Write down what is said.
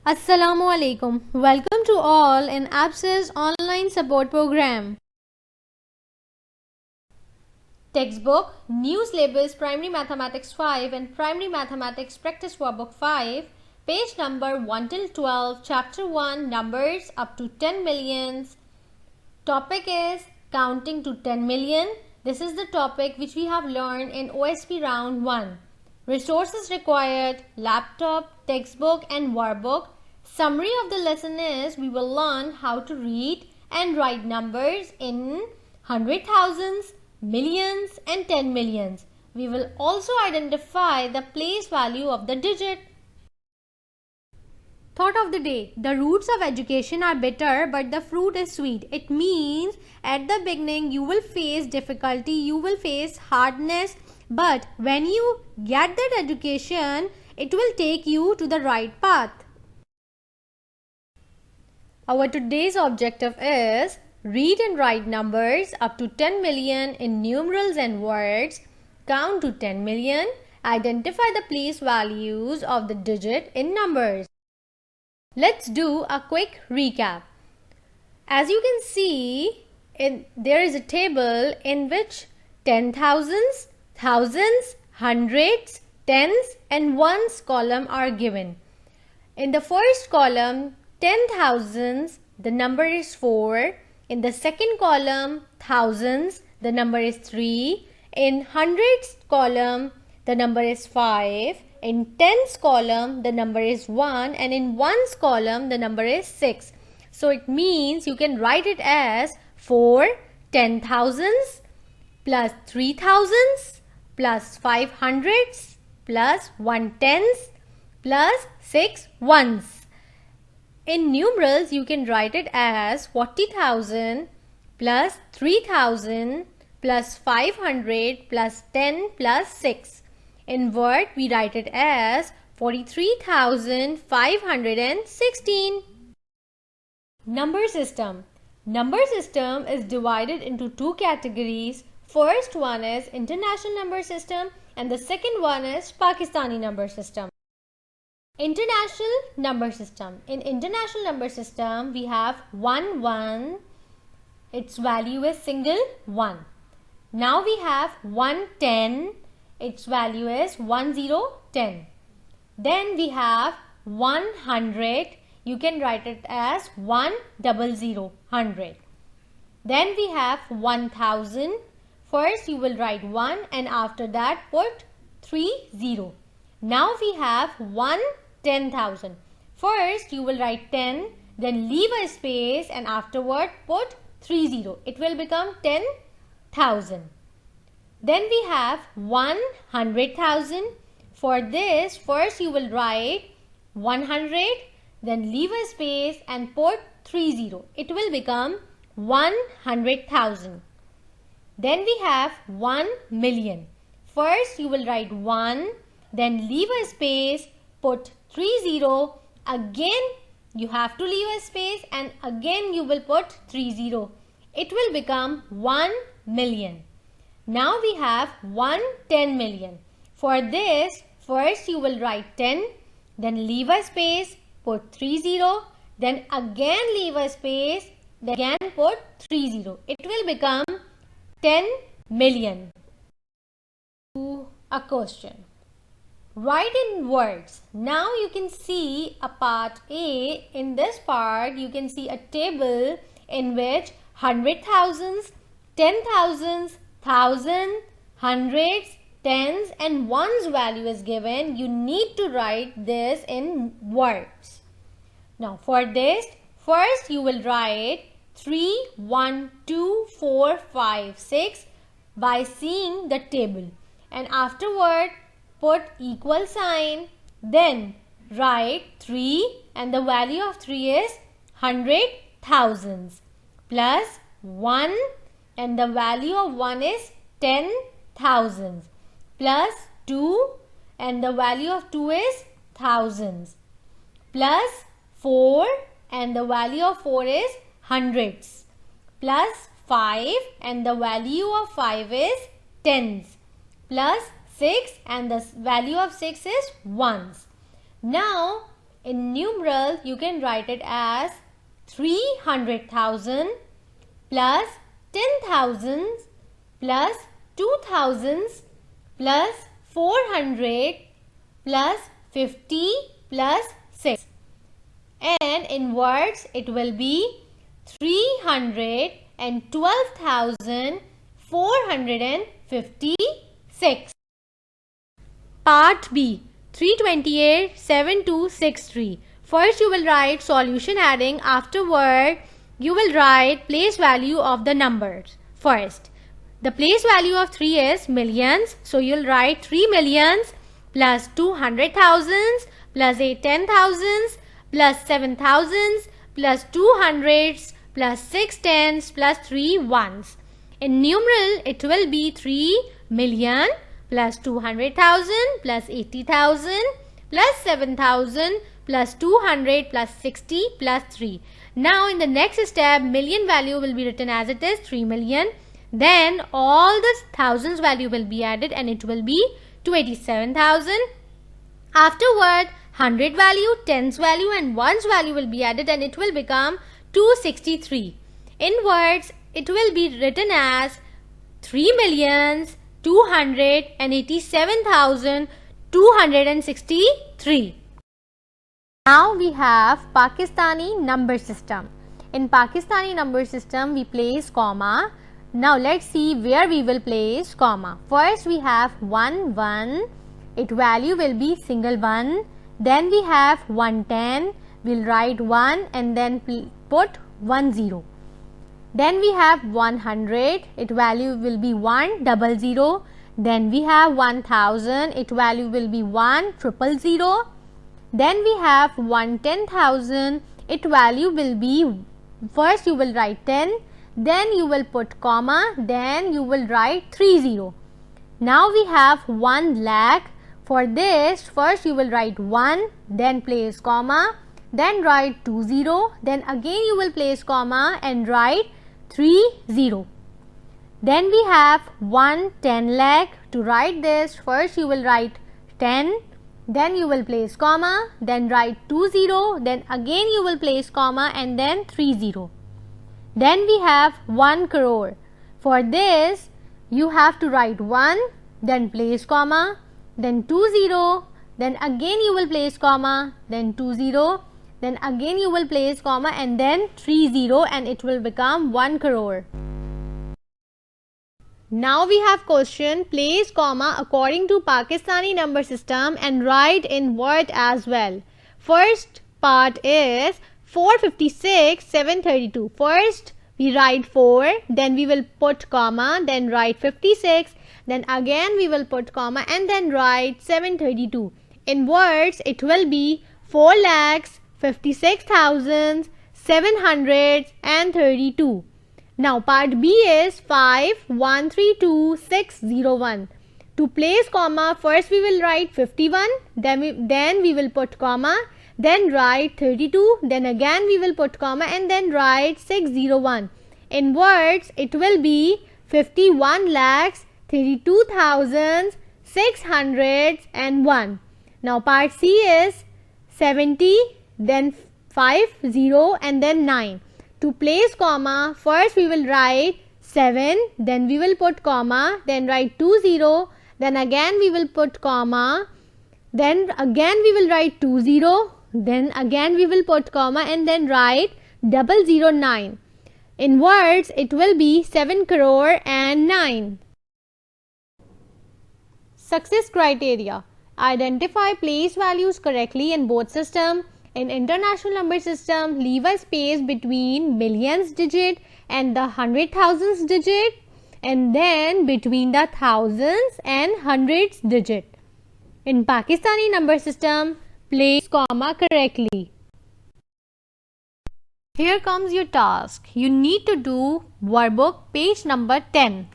Assalamu alaikum. Welcome to all in APS's online support program. Textbook, New Syllabus Primary Mathematics 5 and Primary Mathematics Practice Workbook 5, page number 1 till 12, chapter 1, numbers up to 10 millions. Topic is counting to 10 million. This is the topic which we have learned in OSP round 1. Resources required: laptop, textbook and workbook. Summary of the lesson is we will learn how to read and write numbers in hundred thousands, millions and 10 millions. We will also identify the place value of the digit. Thought of the day: the roots of education are bitter but the fruit is sweet. It means at the beginning you will face difficulty, you will face hardness, but when you get that education, it will take you to the right path. Our today's objective is read and write numbers up to 10 million in numerals and words, count to 10 million, identify the place values of the digit in numbers. Let's do a quick recap. As you can see, there is a table in which 10,000s, thousands, hundreds, tens and ones column are given. In the first column, 10,000s, the number is 4. In the second column, thousands, the number is 3. In hundreds column, the number is 5. In tens column, the number is 1. And in ones column, the number is 6. So it means you can write it as 4 10,000s plus 3,000s plus 5 hundreds plus 1 tens plus 6 ones. In numerals, you can write it as 40,000 plus 3,000 plus 500 plus 10 plus 6. In word, we write it as 43,516. Number system. Number system is divided into two categories. First one is international number system and the second one is Pakistani number system. International number system. In international number system, we have 1 1. Its value is single 1. Now we have 1 10. Its value is 1 0 10. Then we have 100. You can write it as 1 0 0 100. Then we have 1000. First you will write 1 and after that put 3 0. Now we have 1 10,000. First you will write 10, then leave a space and afterward put 3 0. It will become 10,000. Then we have 100,000. For this, first you will write 100, then leave a space and put 3 0. It will become 100,000. Then we have 1 million. First you will write 1, then leave a space, put 3 0. Again you have to leave a space and again you will put 3 0. It will become 1 million. Now we have 10 million. For this, first you will write 10, then leave a space, put 3 0, then again leave a space, then again put 3 0. It will become 10 million. A question. Write in words. Now you can see a part A. In this part, you can see a table in which 100,000s, 10,000s, thousand, hundreds, tens and ones value is given. You need to write this in words. Now for this, first you will write 3, 1, 2, 4, 5, 6 by seeing the table. And afterward, put equal sign. Then write 3 and the value of 3 is 100,000s plus 1 and the value of 1 is 10,000s plus 2 and the value of 2 is thousands plus 4 and the value of 4 is hundreds plus 5 and the value of 5 is tens plus 6 and the value of 6 is ones. Now In numeral, you can write it as 300,000 plus 10,000 plus 2,000 plus 400 plus 50 plus 6. And in words, it will be 312,456. Part B, 328, 7263. First, you will write solution adding. Afterward, you will write place value of the numbers. First, the place value of 3 is millions. So, you will write 3 millions plus 200,000 plus 10,000 plus 7,000 plus 200s plus 6 tens plus 3 ones. In numeral, it will be 3 million plus 200,000 plus 80,000 plus 7,000 plus 200 plus 60 plus 3. Now in the next step, million value will be written as it is 3 million. Then all the thousands value will be added and it will be 287,000. Afterward, 100 value, tens value and ones value will be added and it will become 263. In words, it will be written as 3,287,263. Now we have Pakistani number system. In Pakistani number system, we place comma. Now let's see where we will place comma. First we have 1 1. Its value will be single 1. Then we have 110. We'll write 1 and then put 10. Then we have 100. Its value will be 100. Then we have 1000. Its value will be 100. Then we have 110,000. Its value will be, first you will write 10, then you will put comma, then you will write 30. Now we have 1 lakh. For this, first you will write 1, then place comma, then write 20, then again you will place comma and write 30. Then we have 110 lakh. To write this, first you will write 10, then you will place comma, then write 20, then again you will place comma and then 30. Then we have 1 crore. For this, you have to write 1, then place comma, then 20, then again you will place comma, then 20, then again you will place comma and then 30 and it will become 1 crore. Now we have question, place comma according to Pakistani number system and write in word as well. First part is 456, 732. First we write 4, then we will put comma, then write 56, then again we will put comma and then write 732. In words, it will be 4,56,732. Now part B is 5,132,601. To place comma, first we will write 51, then we will put comma, then write 32, then again we will put comma and then write 601. In words, it will be 51,32,601. Now part C is 70, then 50 and then 9. To place comma, first we will write 7, then we will put comma, then write 20, then again we will put comma, then again we will write 20, then again we will put comma and then write 009. In words, it will be 7 crore and 9. Success criteria. Identify place values correctly in both systems. In international number system, leave a space between millions digit and the 100,000s digit and then between the thousands and hundreds digit. In Pakistani number system, place comma correctly. Here comes your task. You need to do workbook page number 10.